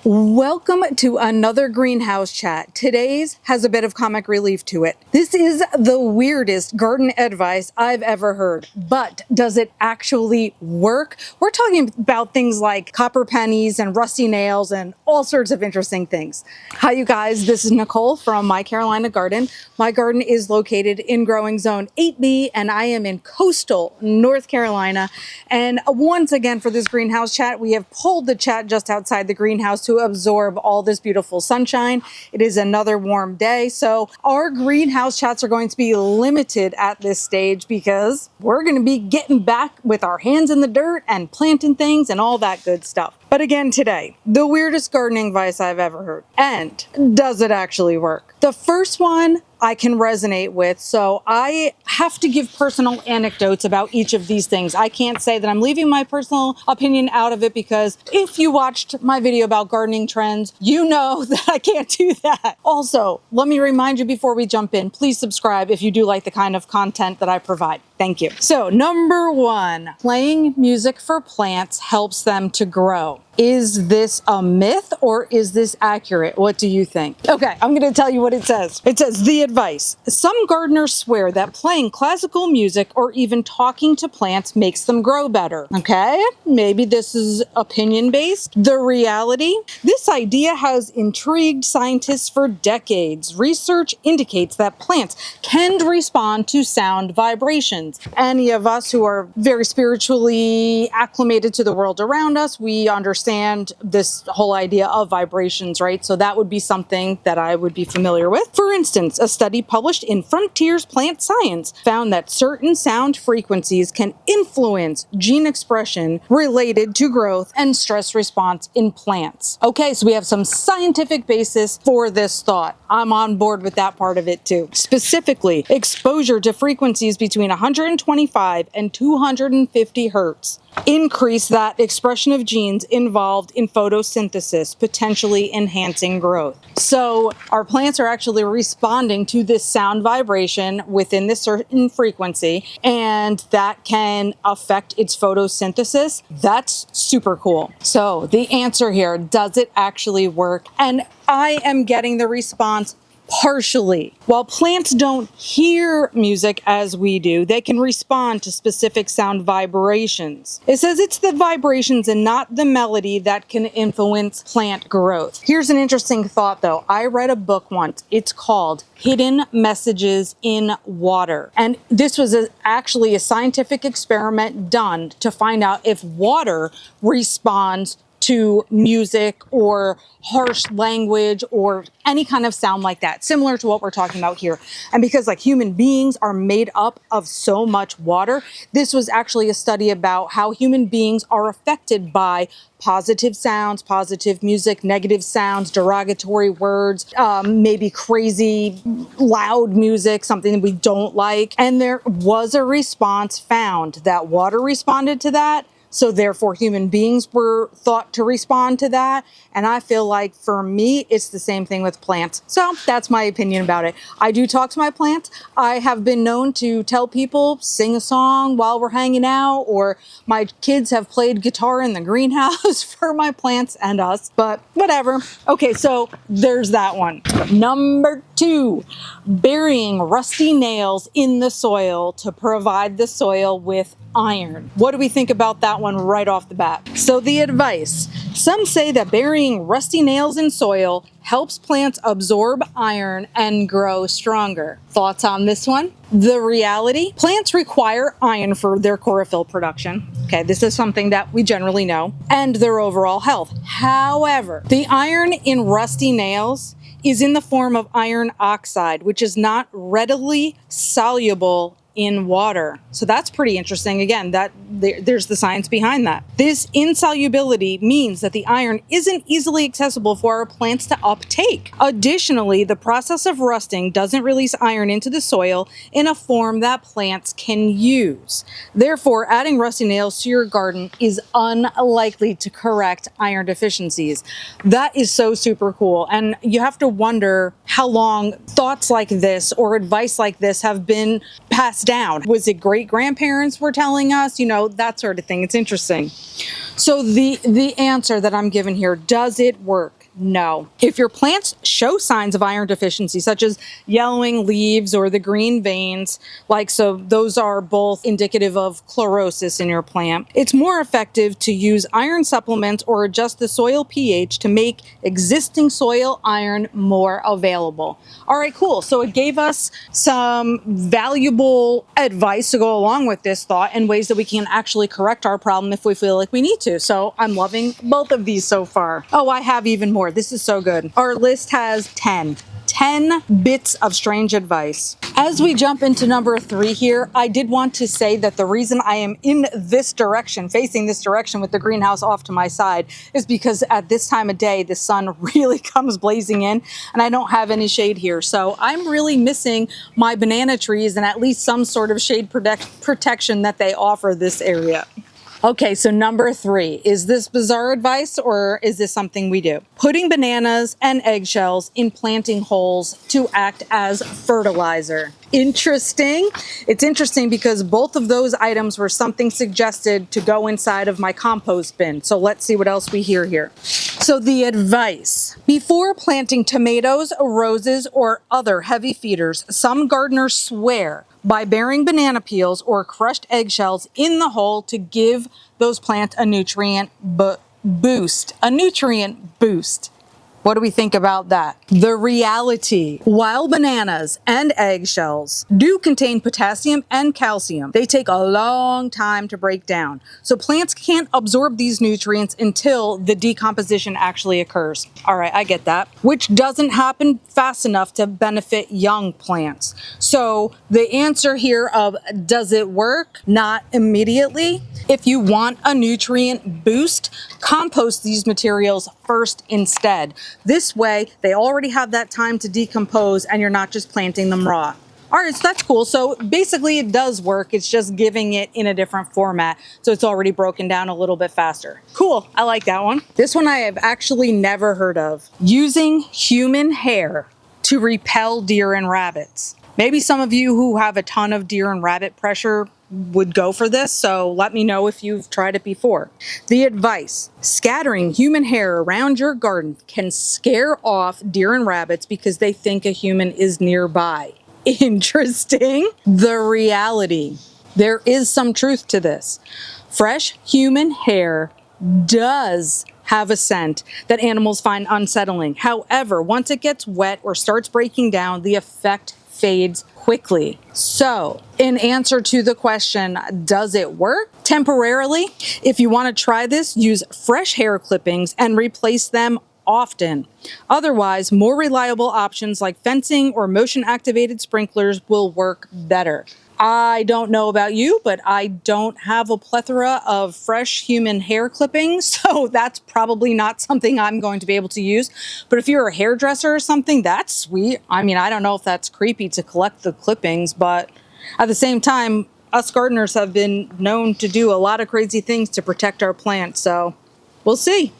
Welcome to another greenhouse chat. Today's has a bit of comic relief to it. This is the weirdest garden advice I've ever heard, but does it actually work? We're talking about things like copper pennies and rusty nails and all sorts of interesting things. Hi you guys, this is Nicole from My Carolina Garden. My garden is located in growing zone 8B and I am in coastal North Carolina. And once again for this greenhouse chat, we have pulled the chat just outside the greenhouse to absorb all this beautiful sunshine. It is another warm day, so our greenhouse chats are going to be limited at this stage because we're going to be getting back with our hands in the dirt and planting things and all that good stuff. But again today, the weirdest gardening advice I've ever heard. And does it actually work? The first one I can resonate with, so I have to give personal anecdotes about each of these things. I can't say that I'm leaving my personal opinion out of it because if you watched my video about gardening trends, you know that I can't do that. Also, let me remind you before we jump in, please subscribe if you do like the kind of content that I provide. Thank you. So number one, playing music for plants helps them to grow. Is this a myth or is this accurate? What do you think? Okay, I'm going to tell you what it says. It says the advice. Some gardeners swear that playing classical music or even talking to plants makes them grow better. Okay, maybe this is opinion based. The reality? This idea has intrigued scientists for decades. Research indicates that plants can respond to sound vibrations. Any of us who are very spiritually acclimated to the world around us, we understand this whole idea of vibrations, right? So that would be something that I would be familiar with. For instance, a study published in Frontiers Plant Science found that certain sound frequencies can influence gene expression related to growth and stress response in plants. Okay, so we have some scientific basis for this thought. I'm on board with that part of it too. Specifically, exposure to frequencies between 125 and 250 hertz increase that expression of genes involved in photosynthesis, potentially enhancing growth. So our plants are actually responding to this sound vibration within this certain frequency, and that can affect its photosynthesis. That's super cool. So the answer here, does it actually work? And I am getting the response partially. While plants don't hear music as we do, they can respond to specific sound vibrations. It says it's the vibrations and not the melody that can influence plant growth. Here's an interesting thought though. I read a book once. It's called Hidden Messages in Water. And this was actually a scientific experiment done to find out if water responds to music or harsh language or any kind of sound like that, similar to what we're talking about here. And because like human beings are made up of so much water, this was actually a study about how human beings are affected by positive sounds, positive music, negative sounds, derogatory words, maybe crazy loud music, something we don't like. And there was a response found that water responded to that. So therefore human beings were thought to respond to that. And I feel like for me, it's the same thing with plants. So that's my opinion about it. I do talk to my plants. I have been known to tell people, sing a song while we're hanging out, or my kids have played guitar in the greenhouse for my plants and us, but whatever. Okay, so there's that one. Number two, burying rusty nails in the soil to provide the soil with iron. What do we think about that one right off the bat? So the advice, some say that burying rusty nails in soil helps plants absorb iron and grow stronger. Thoughts on this one? The reality, plants require iron for their chlorophyll production. Okay, this is something that we generally know, and their overall health. However, the iron in rusty nails is in the form of iron oxide, which is not readily soluble in water. So that's pretty interesting. Again, there's the science behind that. This insolubility means that the iron isn't easily accessible for our plants to uptake. Additionally, the process of rusting doesn't release iron into the soil in a form that plants can use. Therefore, adding rusty nails to your garden is unlikely to correct iron deficiencies. That is so super cool. And you have to wonder how long thoughts like this or advice like this have been passed down. Was it great grandparents were telling us, that sort of thing? It's interesting. So the answer that I'm given here, does it work? No. If your plants show signs of iron deficiency, such as yellowing leaves or the green veins, so those are both indicative of chlorosis in your plant, it's more effective to use iron supplements or adjust the soil pH to make existing soil iron more available. All right, cool. So it gave us some valuable advice to go along with this thought and ways that we can actually correct our problem if we feel like we need to. So I'm loving both of these so far. Oh, I have even more. This is so good. Our list has 10 bits of strange advice. As we jump into number 3 here, I did want to say that the reason I am in this direction, facing this direction with the greenhouse off to my side, is because at this time of day, the sun really comes blazing in and I don't have any shade here. So I'm really missing my banana trees and at least some sort of shade protection that they offer this area. Okay, so number 3, is this bizarre advice or is this something we do? Putting bananas and eggshells in planting holes to act as fertilizer. Interesting. It's interesting because both of those items were something suggested to go inside of my compost bin. So let's see what else we hear here. So the advice: before planting tomatoes, roses, or other heavy feeders, some gardeners swear by burying banana peels or crushed eggshells in the hole to give those plants a nutrient boost. A nutrient boost. What do we think about that? The reality: while bananas and eggshells do contain potassium and calcium, they take a long time to break down. So plants can't absorb these nutrients until the decomposition actually occurs. All right, I get that. Which doesn't happen fast enough to benefit young plants. So the answer here of does it work? Not immediately. If you want a nutrient boost, compost these materials first instead. This way, they already have that time to decompose and you're not just planting them raw. All right, so that's cool. So basically it does work. It's just giving it in a different format. So it's already broken down a little bit faster. Cool, I like that one. This one I have actually never heard of. Using human hair to repel deer and rabbits. Maybe some of you who have a ton of deer and rabbit pressure would go for this, so let me know if you've tried it before. The advice: scattering human hair around your garden can scare off deer and rabbits because they think a human is nearby. Interesting. The reality: there is some truth to this. Fresh human hair does have a scent that animals find unsettling. However, once it gets wet or starts breaking down, the effect fades quickly. So, in answer to the question, does it work? Temporarily. If you want to try this, use fresh hair clippings and replace them often. Otherwise, more reliable options like fencing or motion-activated sprinklers will work better. I don't know about you, but I don't have a plethora of fresh human hair clippings, so that's probably not something I'm going to be able to use. But if you're a hairdresser or something, that's sweet. I mean, I don't know if that's creepy to collect the clippings, but at the same time, us gardeners have been known to do a lot of crazy things to protect our plants, so we'll see.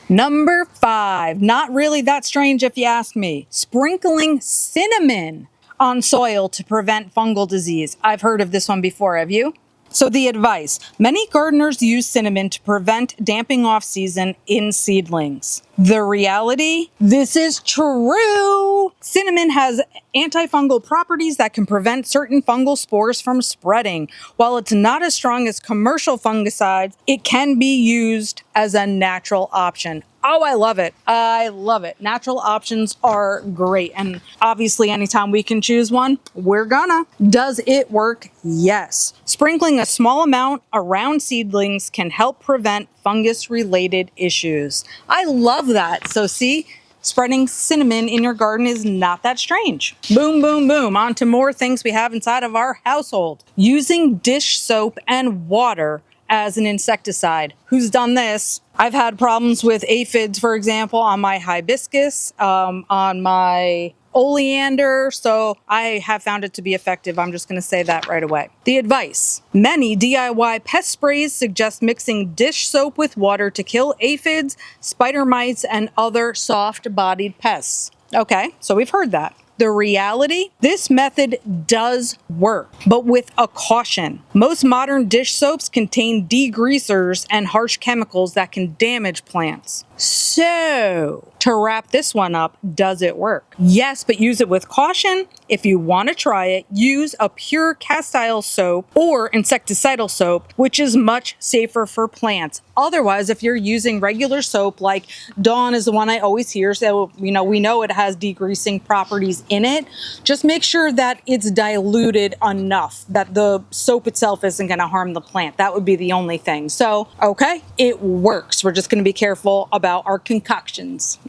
Number 5, not really that strange if you ask me. Sprinkling cinnamon on soil to prevent fungal disease. I've heard of this one before, have you? So the advice: many gardeners use cinnamon to prevent damping off season in seedlings. The reality: this is true. Cinnamon has antifungal properties that can prevent certain fungal spores from spreading. While it's not as strong as commercial fungicides, it can be used as a natural option. Oh, I love it. I love it. Natural options are great. And obviously, anytime we can choose one, we're gonna. Does it work? Yes. Sprinkling a small amount around seedlings can help prevent fungus-related issues. I love that. So see, spreading cinnamon in your garden is not that strange. Boom, boom, boom. On to more things we have inside of our household. Using dish soap and water as an insecticide. Who's done this? I've had problems with aphids, for example, on my hibiscus, on my oleander, so I have found it to be effective. I'm just going to say that right away. The advice: many DIY pest sprays suggest mixing dish soap with water to kill aphids, spider mites, and other soft-bodied pests. Okay, so we've heard that. The reality, this method does work, but with a caution. Most modern dish soaps contain degreasers and harsh chemicals that can damage plants. So, to wrap this one up, does it work? Yes, but use it with caution. If you want to try it, use a pure castile soap or insecticidal soap, which is much safer for plants. Otherwise, if you're using regular soap, like Dawn is the one I always hear, so we know it has degreasing properties in it, just make sure that it's diluted enough that the soap itself isn't going to harm the plant. That would be the only thing. So, okay, it works. We're just going to be careful about our concoctions.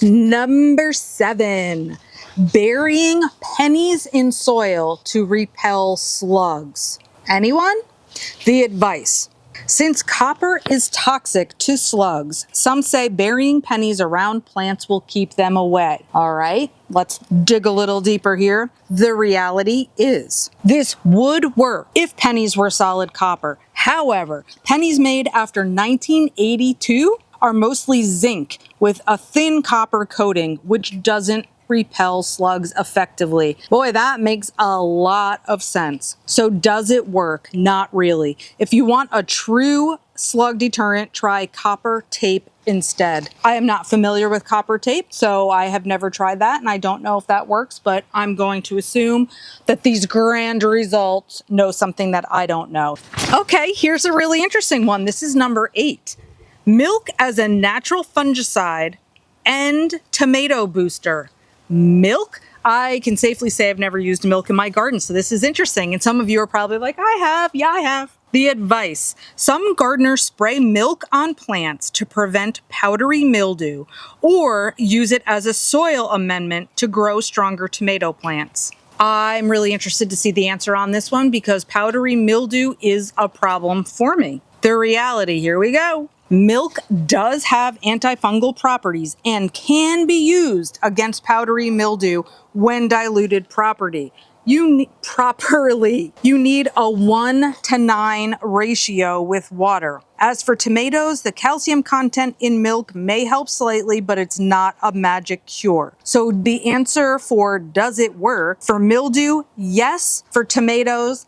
Number 7, burying pennies in soil to repel slugs. Anyone? The advice. Since copper is toxic to slugs, some say burying pennies around plants will keep them away. All right, let's dig a little deeper here. The reality is, this would work if pennies were solid copper. However, pennies made after 1982 are mostly zinc with a thin copper coating, which doesn't repel slugs effectively. Boy, that makes a lot of sense. So does it work? Not really. If you want a true slug deterrent, try copper tape instead. I am not familiar with copper tape, so I have never tried that, and I don't know if that works, but I'm going to assume that these grand results know something that I don't know. Okay, here's a really interesting one. This is number 8. Milk as a natural fungicide and tomato booster. Milk? I can safely say I've never used milk in my garden, so this is interesting. And some of you are probably like, I have. Yeah, I have. The advice. Some gardeners spray milk on plants to prevent powdery mildew or use it as a soil amendment to grow stronger tomato plants. I'm really interested to see the answer on this one because powdery mildew is a problem for me. The reality, here we go. Milk does have antifungal properties and can be used against powdery mildew when diluted properly. You need a 1:9 ratio with water. As for tomatoes, the calcium content in milk may help slightly, but it's not a magic cure. So the answer for does it work? For mildew, yes. For tomatoes,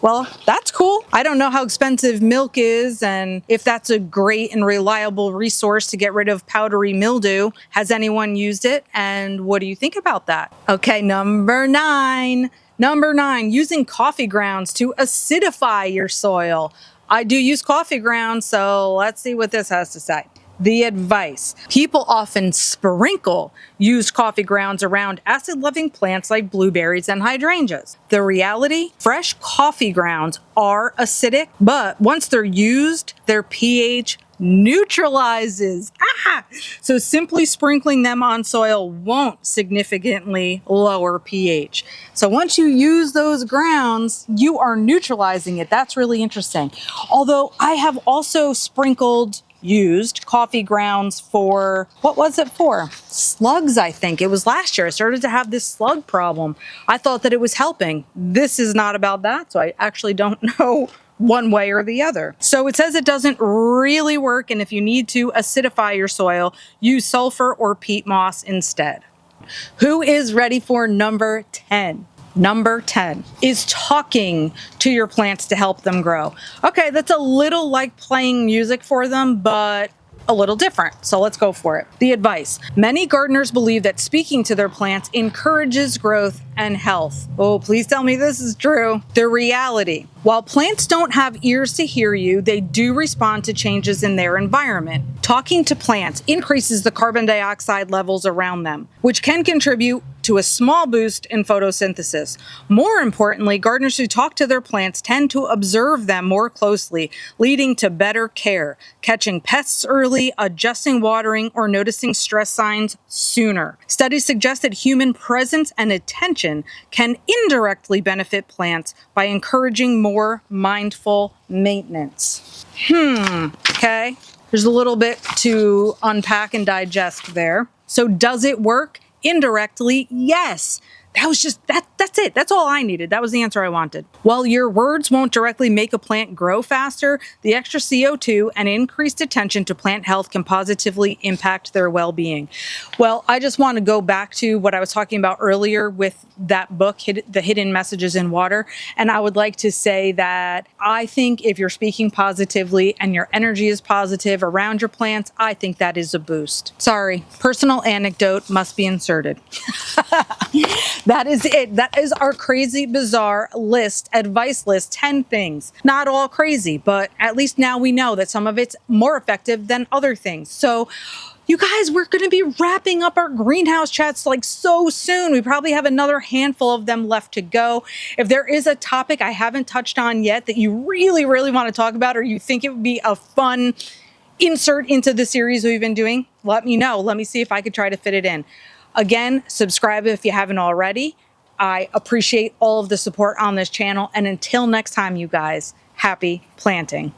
Well, that's cool. I don't know how expensive milk is and if that's a great and reliable resource to get rid of powdery mildew. Has anyone used it? And what do you think about that? Okay, number 9. Number 9, using coffee grounds to acidify your soil. I do use coffee grounds, so let's see what this has to say. The advice. People often sprinkle used coffee grounds around acid-loving plants like blueberries and hydrangeas. The reality, fresh coffee grounds are acidic, but once they're used, their pH neutralizes. So simply sprinkling them on soil won't significantly lower pH. So once you use those grounds, you are neutralizing it. That's really interesting. Although I have also used coffee grounds for, what was it for? Slugs, I think. It was last year. I started to have this slug problem. I thought that it was helping. This is not about that, so I actually don't know one way or the other. So it says it doesn't really work, and if you need to acidify your soil, use sulfur or peat moss instead. Who is ready for number 10? Number 10 is talking to your plants to help them grow. Okay, that's a little like playing music for them, but a little different. So let's go for it. The advice. Many gardeners believe that speaking to their plants encourages growth and health. Oh, please tell me this is true. The reality. While plants don't have ears to hear you, they do respond to changes in their environment. Talking to plants increases the carbon dioxide levels around them, which can contribute to a small boost in photosynthesis. More importantly, gardeners who talk to their plants tend to observe them more closely, leading to better care, catching pests early, adjusting watering, or noticing stress signs sooner. Studies suggest that human presence and attention can indirectly benefit plants by encouraging more mindful maintenance. Okay. There's a little bit to unpack and digest there. So does it work? Indirectly, yes. That was just, that's it. That's all I needed. That was the answer I wanted. While your words won't directly make a plant grow faster, the extra CO2 and increased attention to plant health can positively impact their well-being. Well, I just want to go back to what I was talking about earlier with that book, The Hidden Messages in Water. And I would like to say that I think if you're speaking positively and your energy is positive around your plants, I think that is a boost. Sorry, personal anecdote must be inserted. That is it. That is our crazy, bizarre list, advice list, 10 things. Not all crazy, but at least now we know that some of it's more effective than other things. So you guys, we're going to be wrapping up our greenhouse chats like so soon. We probably have another handful of them left to go. If there is a topic I haven't touched on yet that you really, really want to talk about, or you think it would be a fun insert into the series we've been doing, let me know. Let me see if I could try to fit it in. Again, subscribe if you haven't already. I appreciate all of the support on this channel. And until next time, you guys, happy planting.